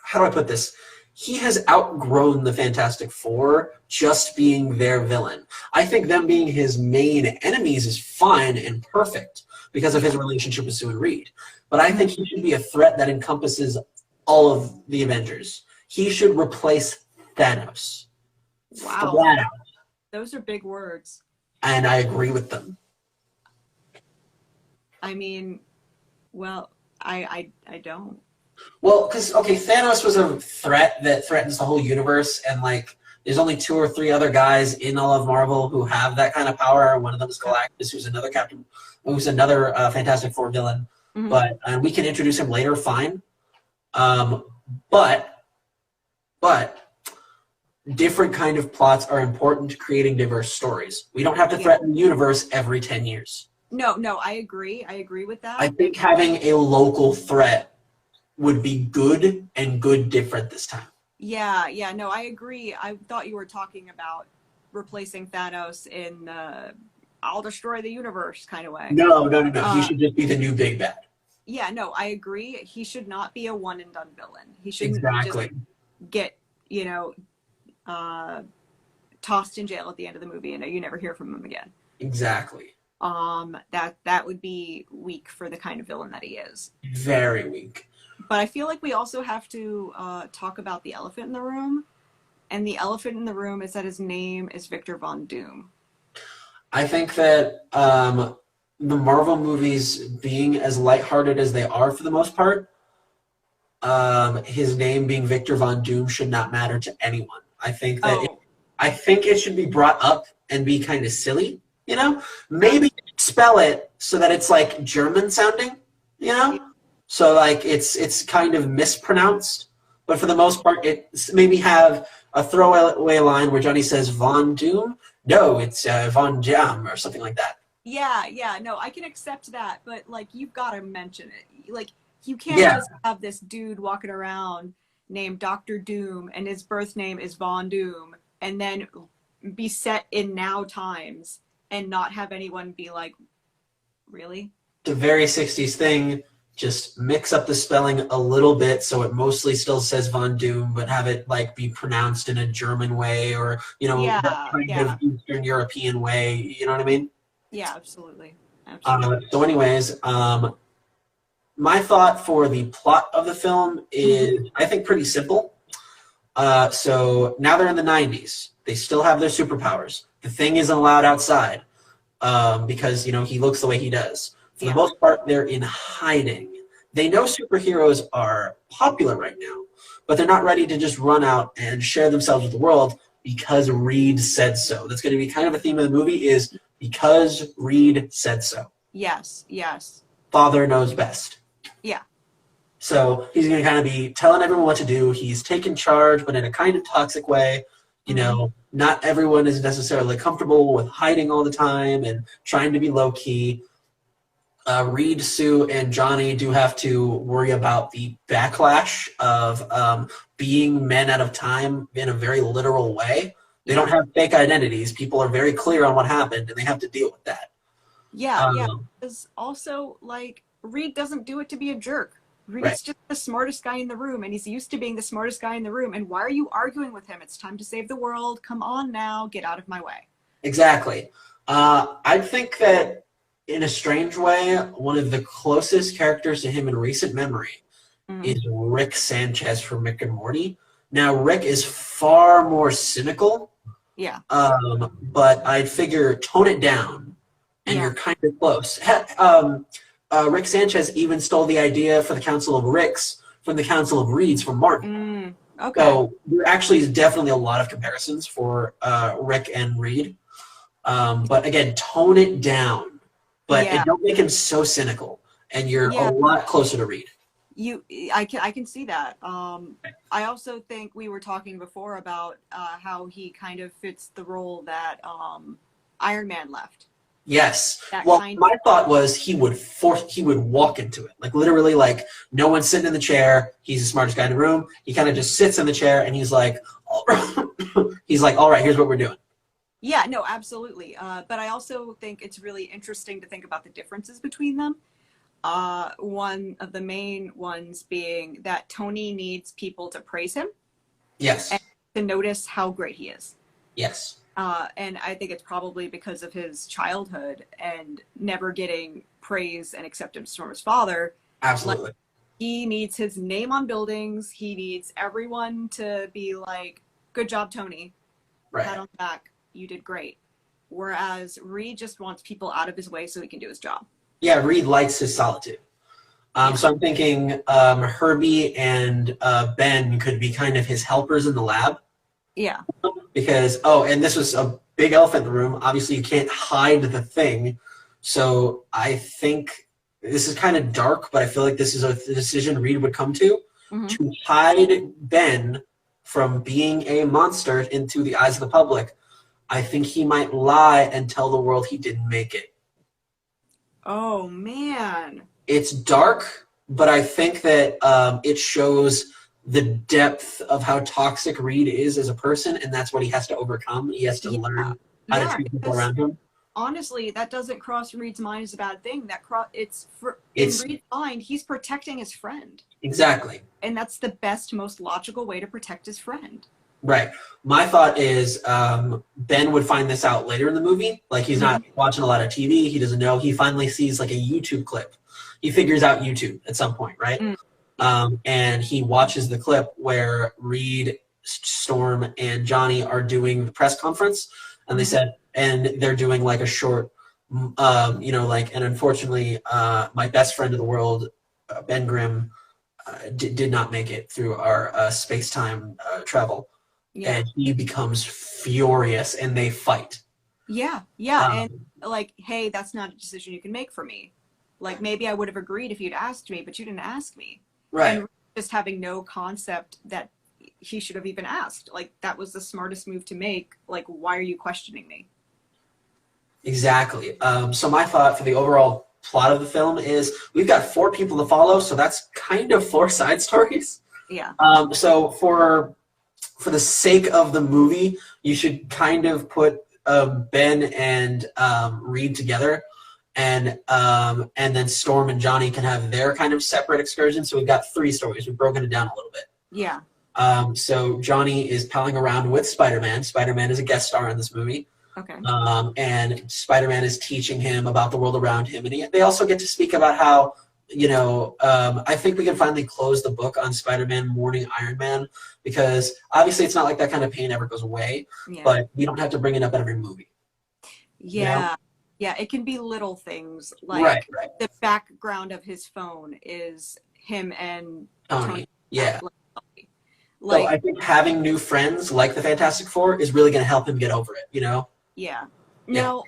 how do I put this? He has outgrown the Fantastic Four just being their villain. I think them being his main enemies is fine and perfect because of his relationship with Sue and Reed. But I think he should be a threat that encompasses all of the Avengers. He should replace Thanos. Wow. Flat out. Those are big words. And I agree with them. I mean, well, I don't. Well, because, okay, Thanos was a threat that threatens the whole universe, and, like, there's only 2 or 3 other guys in all of Marvel who have that kind of power. One of them is Galactus, who's another Fantastic Four villain. Mhm. But we can introduce him later, fine. But different kind of plots are important to creating diverse stories. We don't have to threaten the universe every 10 years. No, I agree. I agree with that. I think having a local threat would be good and good different this time. Yeah, no, I agree. I thought you were talking about replacing Thanos in the I'll destroy the universe kind of way. No. He should just be the new big bad. Yeah, no, I agree. He should not be a one and done villain. He shouldn't Exactly. just get, tossed in jail at the end of the movie and you never hear from him again. Exactly. That would be weak for the kind of villain that he is. Very weak. But I feel like we also have to talk about the elephant in the room. And the elephant in the room is that his name is Victor Von Doom. I think that the Marvel movies, being as lighthearted as they are for the most part, his name being Victor Von Doom should not matter to anyone. I think that I think it should be brought up and be kind of silly, Maybe spell it so that it's like German sounding, So like it's kind of mispronounced, but for the most part, it's maybe have a throwaway line where Johnny says Von Doom. No, it's Von Jam or something like that. Yeah, no, I can accept that, but like you've got to mention it. Like you can't just have this dude walking around named Dr. Doom and his birth name is Von Doom and then be set in now times and not have anyone be like, really? The very 60s thing. Just mix up the spelling a little bit so it mostly still says Von Doom, but have it like be pronounced in a German way or, kind of Eastern European way. You know what I mean? Yeah, absolutely. So anyways, my thought for the plot of the film is, I think, pretty simple. So now they're in the 90s. They still have their superpowers. The Thing isn't allowed outside because, he looks the way he does. For the most part, they're in hiding. They know superheroes are popular right now, but they're not ready to just run out and share themselves with the world because Reed said so. That's going to be kind of a theme of the movie is because Reed said so. Yes. Father knows best. Yeah. So he's going to kind of be telling everyone what to do. He's taking charge, but in a kind of toxic way. Not everyone is necessarily comfortable with hiding all the time and trying to be low-key. Reed, Sue, and Johnny do have to worry about the backlash of being men out of time in a very literal way. They don't have fake identities. People are very clear on what happened, and they have to deal with that. Yeah. Because also, like, Reed doesn't do it to be a jerk. Reed's just the smartest guy in the room, and he's used to being the smartest guy in the room. And why are you arguing with him? It's time to save the world. Come on now, get out of my way. Exactly. I think that in a strange way, one of the closest characters to him in recent memory is Rick Sanchez from Rick and Morty. Now, Rick is far more cynical. Yeah. But I'd figure tone it down, and you're kind of close. Rick Sanchez even stole the idea for the Council of Ricks from the Council of Reeds from Martin. Okay. So there actually is definitely a lot of comparisons for Rick and Reed. But again, tone it down, but don't make him so cynical, and you're a lot closer to Reed. I can see that. I also think we were talking before about how he kind of fits the role that Iron Man left. Yes. Well, my thought was he would walk into it. Like literally, like no one's sitting in the chair. He's the smartest guy in the room. He kind of just sits in the chair and he's like, all right, here's what we're doing. Yeah, no, absolutely. But I also think it's really interesting to think about the differences between them. One of the main ones being that Tony needs people to praise him. Yes. And to notice how great he is. Yes. And I think it's probably because of his childhood and never getting praise and acceptance from his father. Absolutely. Like, he needs his name on buildings. He needs everyone to be like, good job, Tony. Right. Pat on the back. You did great. Whereas Reed just wants people out of his way so he can do his job. Yeah, Reed likes his solitude. So I'm thinking Herbie and Ben could be kind of his helpers in the lab. Yeah. Because, and this was a big elephant in the room. Obviously, you can't hide the thing. So I think this is kind of dark, but I feel like this is a decision Reed would come to hide Ben from being a monster into the eyes of the public. I think he might lie and tell the world he didn't make it. Oh, man. It's dark, but I think that it shows the depth of how toxic Reed is as a person, and that's what he has to overcome. He has to learn how to treat people around him. Honestly, that doesn't cross Reed's mind as a bad thing. In Reed's mind, he's protecting his friend. Exactly. And that's the best, most logical way to protect his friend. Right. My thought is Ben would find this out later in the movie. Like, he's not watching a lot of TV. He doesn't know. He finally sees, like, a YouTube clip. He figures out YouTube at some point, right? And he watches the clip where Reed, Storm, and Johnny are doing the press conference. And they said, and they're doing, like, a short, and unfortunately, my best friend in the world, Ben Grimm, did not make it through our space-time travel. Yeah. And he becomes furious, and they fight. Yeah, and like, hey, that's not a decision you can make for me. Like, maybe I would have agreed if you'd asked me, but you didn't ask me. Right. And just having no concept that he should have even asked. Like, that was the smartest move to make. Like, why are you questioning me? Exactly. So my thought for the overall plot of the film is we've got 4 people to follow, so that's kind of 4 side stories. Yeah. So for the sake of the movie, you should kind of put Ben and Reed together, and then Storm and Johnny can have their kind of separate excursions. So we've got 3 stories. We've broken it down a little bit. Yeah. So Johnny is palling around with Spider-Man. Spider-Man is a guest star in this movie. Okay. And Spider-Man is teaching him about the world around him. And they also get to speak about how, I think we can finally close the book on Spider-Man mourning Iron Man, because obviously it's not like that kind of pain ever goes away, but we don't have to bring it up in every movie. Yeah. Yeah, it can be little things like the background of his phone is him and Tony. Yeah. Like, so I think having new friends like the Fantastic Four is really going to help him get over it, Yeah. Now,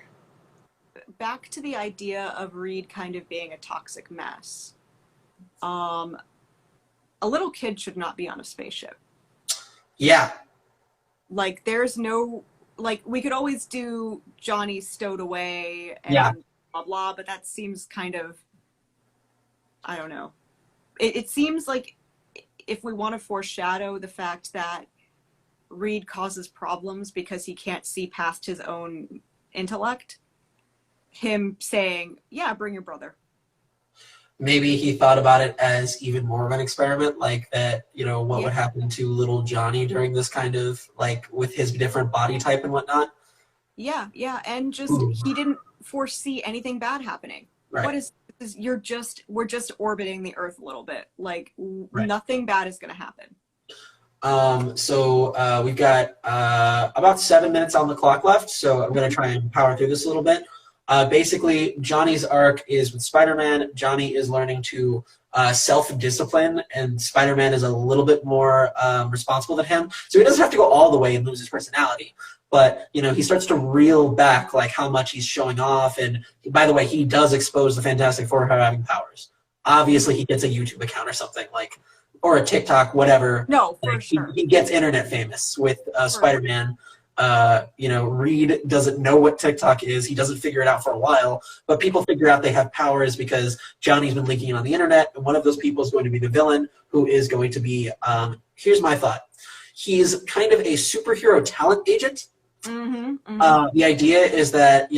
back to the idea of Reed kind of being a toxic mess. A little kid should not be on a spaceship. Yeah. Like, there's no, like, we could always do Johnny stowed away and blah, blah, but that seems kind of, I don't know. It seems like if we want to foreshadow the fact that Reed causes problems because he can't see past his own intellect, him saying, yeah, bring your brother. maybe he thought about it as even more of an experiment, like that, what would happen to little Johnny during this kind of, like, with his different body type and whatnot. Yeah, yeah, and just Ooh. he didn't foresee anything bad happening. Right. What is we're just orbiting the Earth a little bit. Like Right. nothing bad is going to happen. So we've got about 7 minutes on the clock left, so I'm going to try and power through this a little bit. Basically, Johnny's arc is with Spider-Man. Johnny is learning to self-discipline, and Spider-Man is a little bit more responsible than him. So he doesn't have to go all the way and lose his personality. But, he starts to reel back, like, how much he's showing off. And, by the way, he does expose the Fantastic Four for having powers. Obviously, he gets a YouTube account or something, like, or a TikTok, whatever. No, for like, sure. He gets internet famous with Spider-Man. Reed doesn't know what TikTok is. He doesn't figure it out for a while. But people figure out they have powers because Johnny's been leaking it on the internet. And one of those people is going to be the villain, who is going to be, here's my thought. He's kind of a superhero talent agent. The idea is that,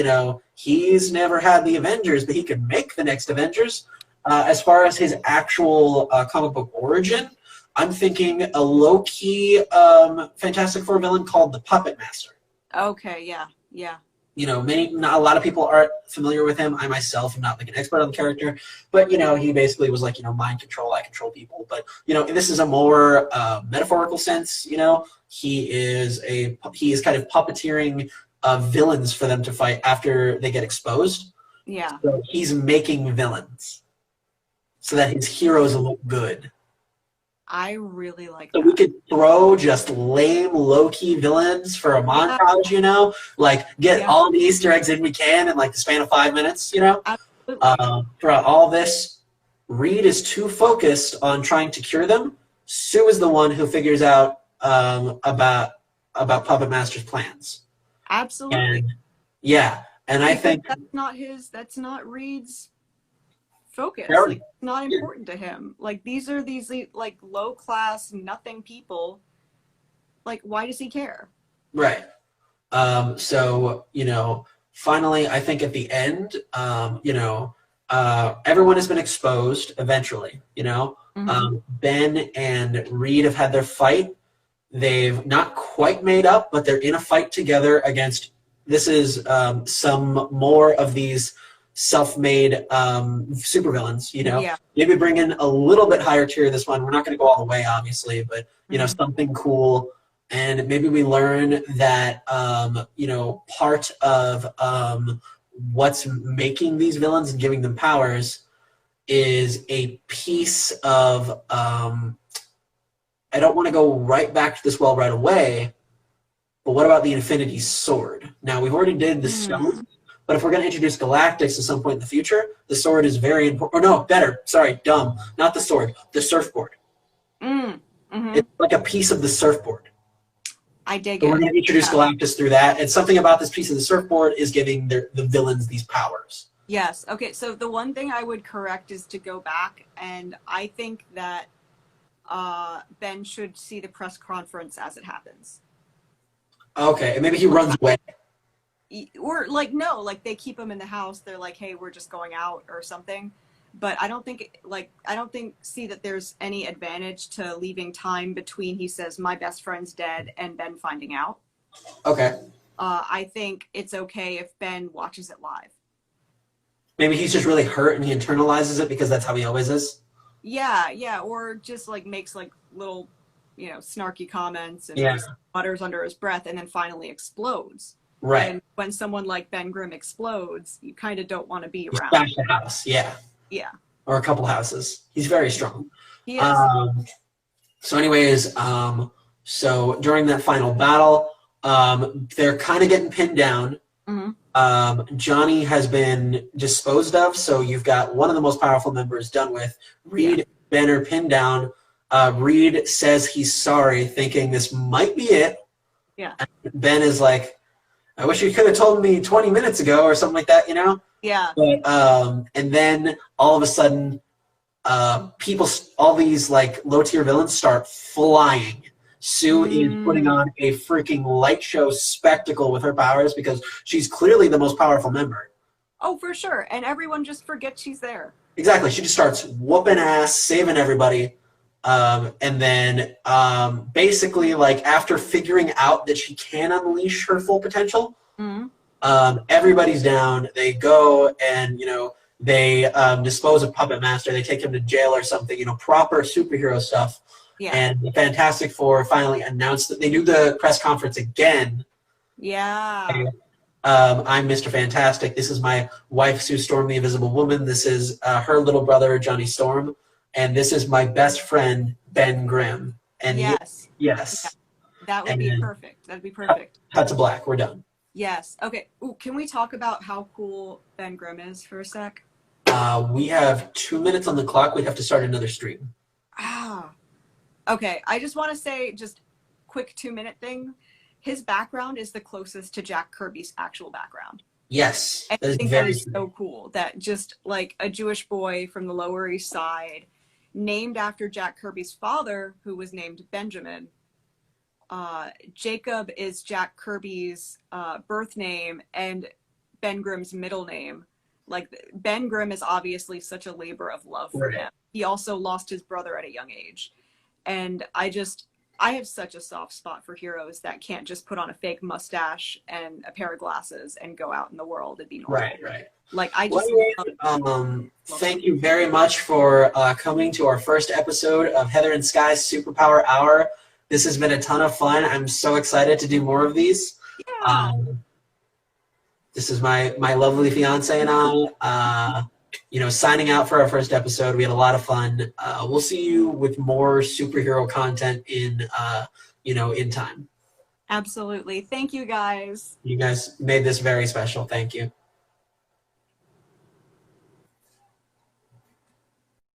he's never had the Avengers, but he could make the next Avengers. As far as his actual comic book origin, I'm thinking a low-key Fantastic Four villain called the Puppet Master. Okay, yeah. Not a lot of people aren't familiar with him. I myself am not like an expert on the character, but he basically was like, mind control, I control people. But this is a more metaphorical sense. He is kind of puppeteering villains for them to fight after they get exposed. Yeah. So he's making villains so that his heroes look good. I really like So that. we could throw just lame, low-key villains for a montage, like get all the Easter eggs in we can in like the span of 5 minutes, Absolutely. Throughout all this, Reed is too focused on trying to cure them. Sue is the one who figures out about Puppet Master's plans. Absolutely. And I think that's not Reed's focus. Very. Like, it's not important to him. Like, these are these like low class nothing people. Like, why does he care? Right. So finally, I think at the end, everyone has been exposed eventually. Ben and Reed have had their fight. They've not quite made up, but they're in a fight together against. This is some more of these self-made supervillains, Maybe bring in a little bit higher tier this one. We're not going to go all the way, obviously, but, something cool. And maybe we learn that, part of what's making these villains and giving them powers is a piece of, I don't want to go right back to this well right away, but what about the Infinity Sword? Now, we've already did the stone. But if we're going to introduce Galactus at some point in the future, the sword is very important. Or no, better. Sorry, dumb. Not the sword. The surfboard. It's like a piece of the surfboard. I dig it. We're going to introduce Galactus through that. And something about this piece of the surfboard is giving the villains these powers. Yes. Okay, so the one thing I would correct is to go back, and I think that Ben should see the press conference as it happens. Okay, and maybe he runs away. Or no, they keep him in the house. They're like, hey, we're just going out or something. But I don't think see that there's any advantage to leaving time between he says my best friend's dead and Ben finding out. Okay. I think it's okay if Ben watches it live. Maybe he's just really hurt and he internalizes it because that's how he always is. Yeah, or just makes little, snarky comments and just mutters under his breath and then finally explodes. Right. And when someone like Ben Grimm explodes, you kind of don't want to be around. Back the house, yeah. Yeah. Or a couple houses. He's very strong. He is. So anyways, so during that final battle, they're kind of getting pinned down. Johnny has been disposed of, so you've got one of the most powerful members done with. Reed and Ben are pinned down. Reed says he's sorry, thinking this might be it. Yeah. And Ben is like, I wish you could have told me 20 minutes ago or something like that, Yeah. But, and then all of a sudden, all these low-tier villains start flying. Sue is putting on a freaking light show spectacle with her powers because she's clearly the most powerful member. Oh, for sure. And everyone just forgets she's there. Exactly. She just starts whooping ass, saving everybody. And then basically, like, after figuring out that she can unleash her full potential, Mm-hmm. everybody's down. They go and, they dispose of Puppet Master. They take him to jail or something, proper superhero stuff. Yeah. And the Fantastic Four finally announced that they do the press conference again. Yeah. I'm Mr. Fantastic. This is my wife, Sue Storm, the Invisible Woman. This is her little brother, Johnny Storm. And this is my best friend, Ben Grimm. And yes. Yes. That would be perfect. That'd be perfect. Cut to black. We're done. Yes. Okay. Ooh, can we talk about how cool Ben Grimm is for a sec? We have 2 minutes on the clock. We have to start another stream. Okay. I just want to say, just quick 2-minute thing. His background is the closest to Jack Kirby's actual background. Yes. I think that is so cool. That just like a Jewish boy from the Lower East Side, named after Jack Kirby's father, who was named Benjamin. Jacob is Jack Kirby's birth name and Ben Grimm's middle name. Like, Ben Grimm is obviously such a labor of love for him. He also lost his brother at a young age. And I have such a soft spot for heroes that can't just put on a fake mustache and a pair of glasses and go out in the world and be normal. Right. Like, I just thank you very much for coming to our first episode of Heather and Sky's Superpower Hour. This has been a ton of fun. I'm so excited to do more of these. Yeah. This is my lovely fiance and I, signing out for our first episode. We had a lot of fun. We'll see you with more superhero content in time. Absolutely. Thank you, guys. You guys made this very special. Thank you.